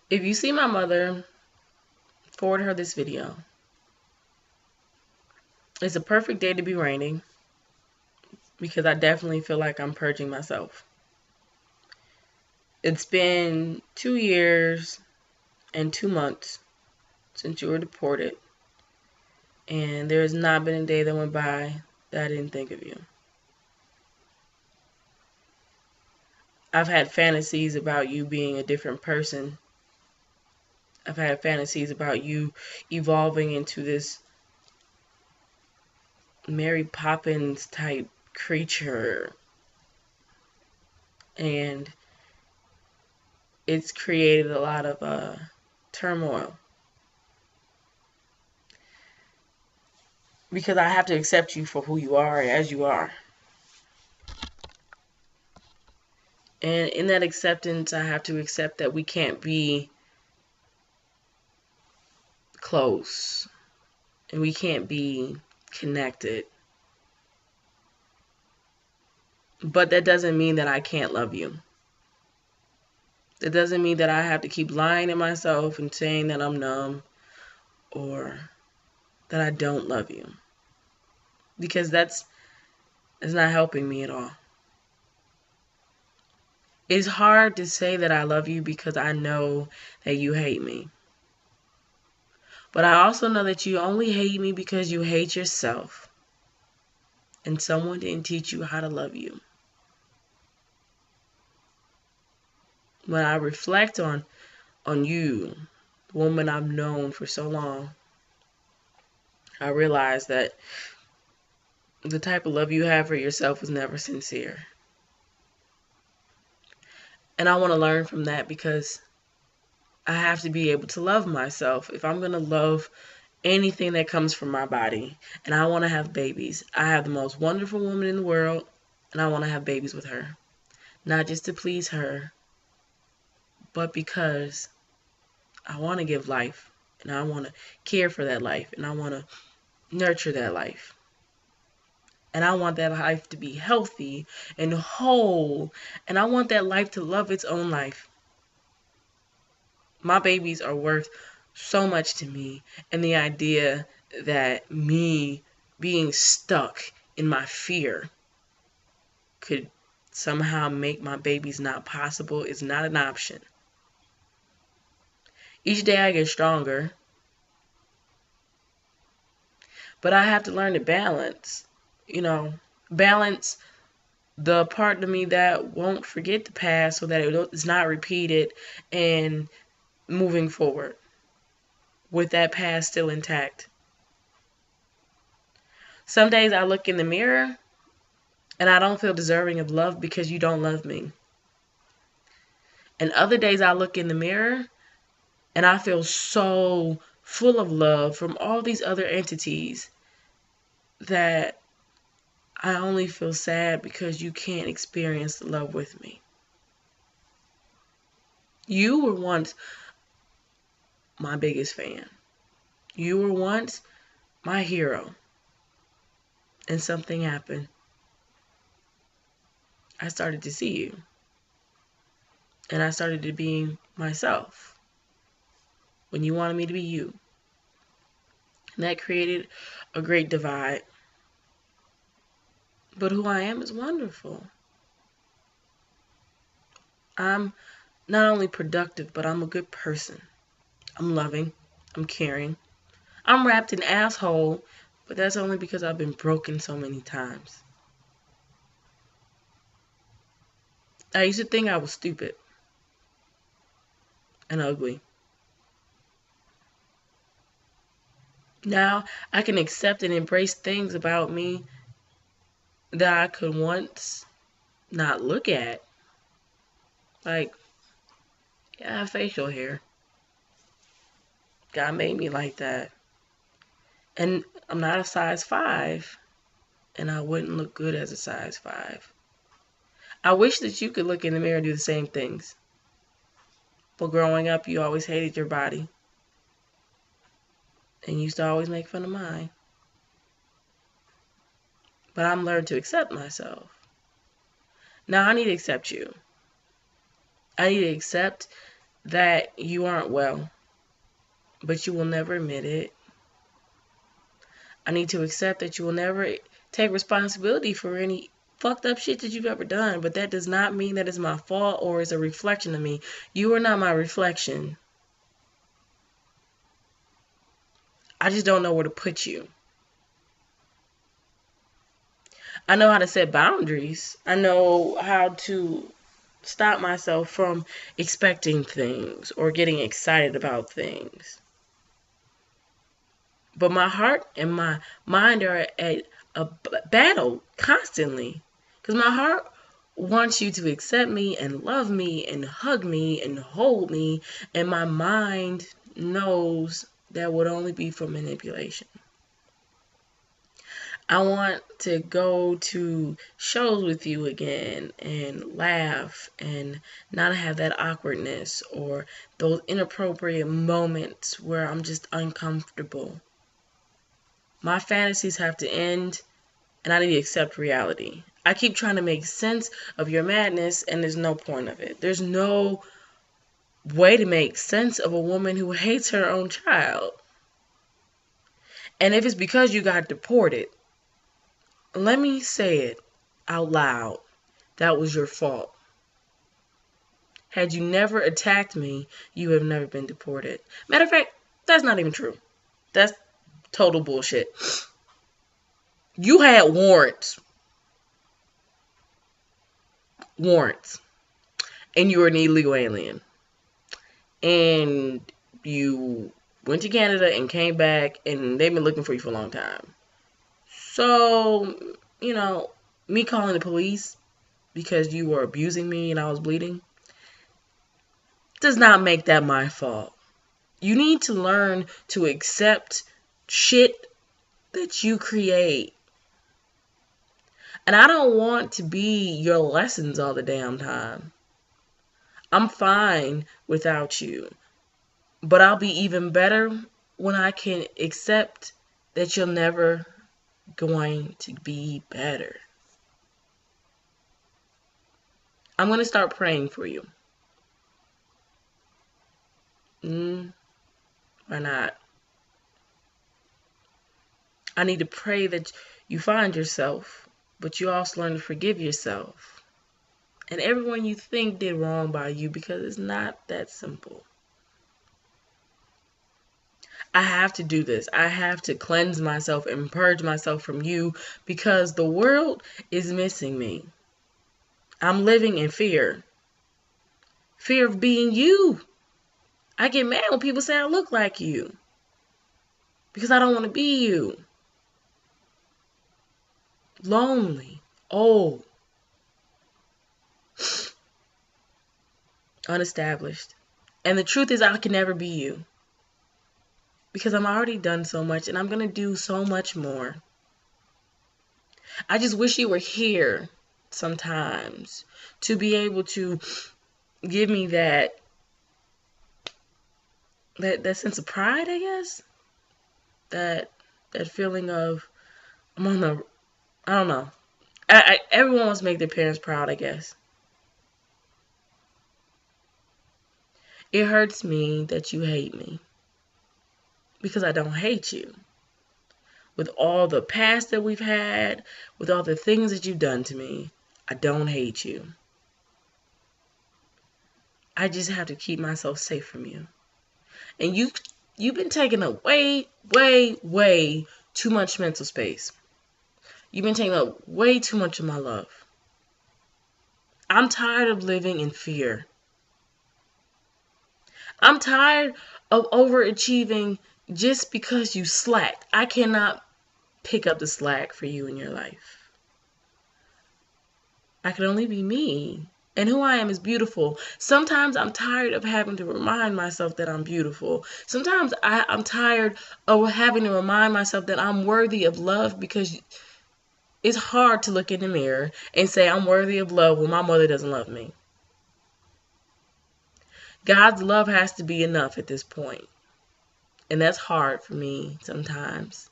If you see my mother, forward her this video. It's a perfect day to be raining because I definitely feel like I'm purging myself. It's been 2 years and 2 months since you were deported, and there has not been a day that went by that I didn't think of you. I've had fantasies about you being a different person. I've had fantasies about you evolving into this Mary Poppins type creature, and it's created a lot of turmoil because I have to accept you for who you are as you are. And in that acceptance, I have to accept that we can't be close and we can't be connected. But that doesn't mean that I can't love you. That doesn't mean that I have to keep lying to myself and saying that I'm numb or that I don't love you. Because that's not helping me at all. It's hard to say that I love you because I know that you hate me. But I also know that you only hate me because you hate yourself. And someone didn't teach you how to love you. When I reflect on you, the woman I've known for so long, I realize that the type of love you have for yourself was never sincere. And I want to learn from that because I have to be able to love myself. If I'm going to love anything that comes from my body, and I want to have babies, I have the most wonderful woman in the world, and I want to have babies with her. Not just to please her, but because I want to give life, and I want to care for that life, and I want to nurture that life. And I want that life to be healthy and whole, and I want that life to love its own life. My babies are worth so much to me, and the idea that me being stuck in my fear could somehow make my babies not possible is not an option. Each day I get stronger, but I have to learn to balance, balance the part of me that won't forget the past so that it's not repeated, and moving forward with that past still intact. Some days I look in the mirror and I don't feel deserving of love because you don't love me. And other days I look in the mirror and I feel so full of love from all these other entities that I only feel sad because you can't experience the love with me. You were once my biggest fan. You were once my hero. And something happened. I started to see you. And I started to be myself when you wanted me to be you. And that created a great divide. But who I am is wonderful. I'm not only productive, but I'm a good person. I'm loving. I'm caring. I'm wrapped in asshole, but that's only because I've been broken so many times. I used to think I was stupid and ugly. Now I can accept and embrace things about me that I could once not look at. Like, yeah, I have facial hair. God made me like that. And I'm not a size 5. And I wouldn't look good as a size 5. I wish that you could look in the mirror and do the same things. But growing up, you always hated your body. And used to always make fun of mine. But I'm learned to accept myself. Now I need to accept you. I need to accept that you aren't well, but you will never admit it. I need to accept that you will never take responsibility for any fucked up shit that you've ever done, but that does not mean that it's my fault or is a reflection of me. You are not my reflection. I just don't know where to put you. I know how to set boundaries. I know how to stop myself from expecting things or getting excited about things. But my heart and my mind are at a battle constantly. Because my heart wants you to accept me and love me and hug me and hold me. And my mind knows that would only be for manipulation. I want to go to shows with you again and laugh and not have that awkwardness or those inappropriate moments where I'm just uncomfortable. My fantasies have to end and I need to accept reality. I keep trying to make sense of your madness and there's no point of it. There's no way to make sense of a woman who hates her own child. And if it's because you got deported, let me say it out loud. That was your fault. Had you never attacked me, you have never been deported. Matter of fact, that's not even true. That's total bullshit. You had warrants. And you were an illegal alien. And you went to Canada and came back, and they've been looking for you for a long time. So, me calling the police because you were abusing me and I was bleeding does not make that my fault. You need to learn to accept shit that you create. And I don't want to be your lessons all the damn time. I'm fine without you. But I'll be even better when I can accept that you're never going to be better. I'm going to start praying for you. Why not? I need to pray that you find yourself, but you also learn to forgive yourself. And everyone you think did wrong by you, because it's not that simple. I have to do this. I have to cleanse myself and purge myself from you because the world is missing me. I'm living in fear. Fear of being you. I get mad when people say I look like you because I don't want to be you. Lonely, old, unestablished. And the truth is I can never be you because I'm already done so much and I'm going to do so much more. I just wish you were here sometimes to be able to give me that sense of pride, I guess. That feeling of I'm on the, I don't know. Everyone wants to make their parents proud, I guess. It hurts me that you hate me because I don't hate you. With all the past that we've had, with all the things that you've done to me, I don't hate you. I just have to keep myself safe from you. And you've been taking up way, way, way too much mental space. You've been taking up way too much of my love. I'm tired of living in fear. I'm tired of overachieving just because you slacked. I cannot pick up the slack for you in your life. I can only be me. And who I am is beautiful. Sometimes I'm tired of having to remind myself that I'm beautiful. Sometimes I'm tired of having to remind myself that I'm worthy of love because it's hard to look in the mirror and say I'm worthy of love when my mother doesn't love me. God's love has to be enough at this point. And that's hard for me sometimes.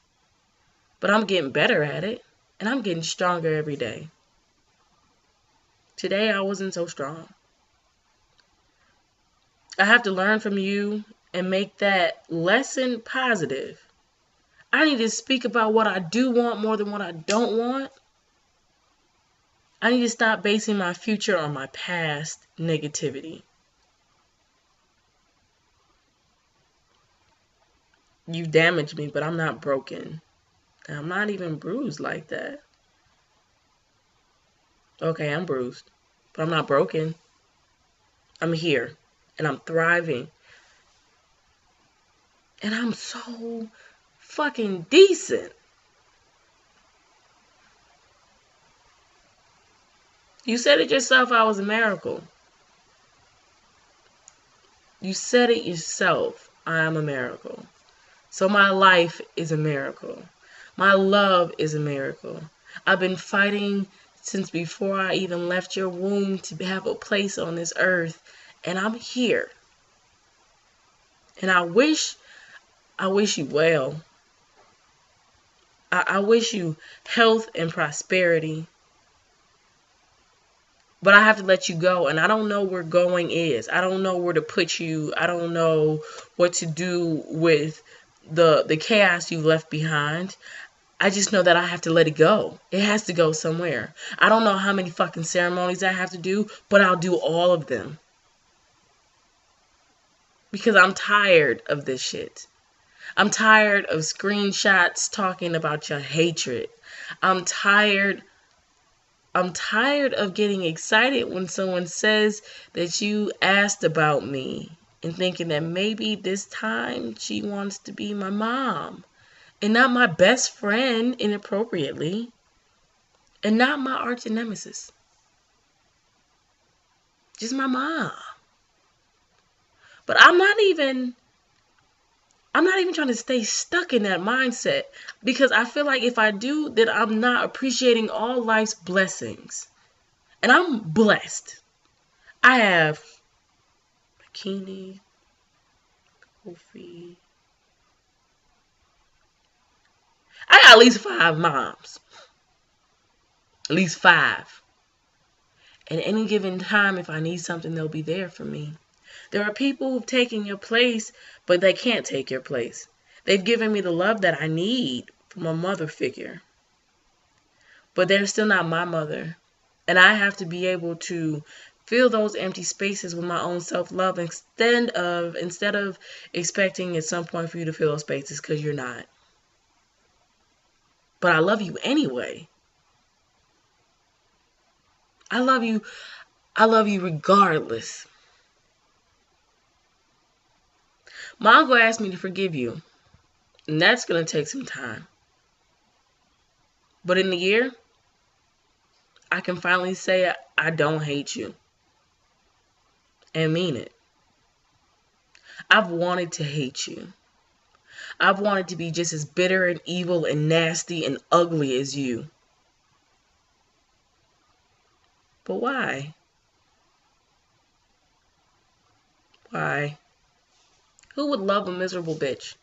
But I'm getting better at it. And I'm getting stronger every day. Today I wasn't so strong. I have to learn from you and make that lesson positive. I need to speak about what I do want more than what I don't want. I need to stop basing my future on my past negativity. You damaged me, but I'm not broken. And I'm not even bruised like that. Okay, I'm bruised, but I'm not broken. I'm here, and I'm thriving. And I'm so fucking decent. You said it yourself, I was a miracle. You said it yourself, I am a miracle. So my life is a miracle. My love is a miracle. I've been fighting since before I even left your womb to have a place on this earth. And I'm here. And I wish you well. I wish you health and prosperity. But I have to let you go. And I don't know where going is. I don't know where to put you. I don't know what to do with the chaos you've left behind. I just know that I have to let it go. It has to go somewhere. I don't know how many fucking ceremonies I have to do, but I'll do all of them. Because I'm tired of this shit. I'm tired of screenshots talking about your hatred. I'm tired of getting excited when someone says that you asked about me and thinking that maybe this time she wants to be my mom. And not my best friend inappropriately. And not my arch nemesis. Just my mom. But I'm not even trying to stay stuck in that mindset. Because I feel like if I do, then I'm not appreciating all life's blessings. And I'm blessed. I have bikini, Kofi. I got at least 5 moms. At least 5. At any given time, if I need something, they'll be there for me. There are people who've taken your place, but they can't take your place. They've given me the love that I need from a mother figure. But they're still not my mother. And I have to be able to fill those empty spaces with my own self-love instead of expecting at some point for you to fill those spaces, because you're not. But I love you anyway. I love you regardless. My uncle asked me to forgive you. And that's going to take some time. But in a year, I can finally say I don't hate you. And mean it. I've wanted to hate you. I've wanted to be just as bitter and evil and nasty and ugly as you. But why? Why? Who would love a miserable bitch?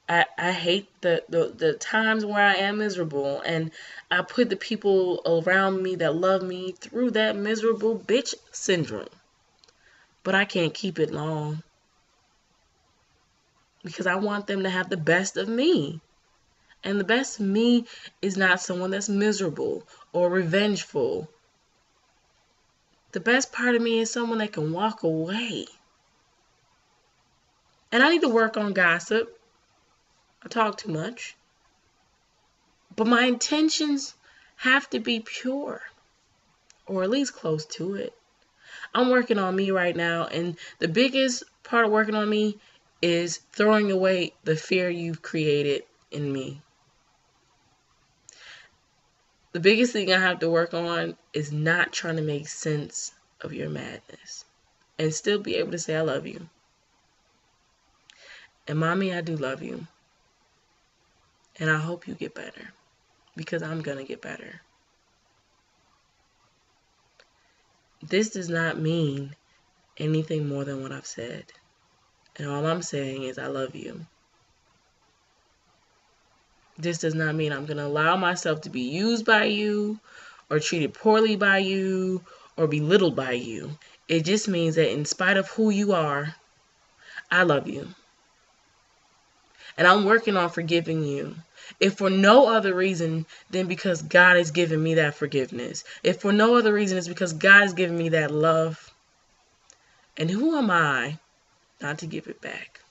I hate the times where I am miserable, and I put the people around me that love me through that miserable bitch syndrome. But I can't keep it long. Because I want them to have the best of me. And the best of me is not someone that's miserable or revengeful. The best part of me is someone that can walk away. And I need to work on gossip. I talk too much. But my intentions have to be pure. Or at least close to it. I'm working on me right now. And the biggest part of working on me is throwing away the fear you've created in me. The biggest thing I have to work on is not trying to make sense of your madness. And still be able to say I love you. And mommy, I do love you. And I hope you get better. Because I'm going to get better. This does not mean anything more than what I've said. And all I'm saying is I love you. This does not mean I'm going to allow myself to be used by you or treated poorly by you or belittled by you. It just means that in spite of who you are, I love you. And I'm working on forgiving you. If for no other reason than because God has given me that forgiveness. If for no other reason, it's because God has given me that love. And who am I not to give it back?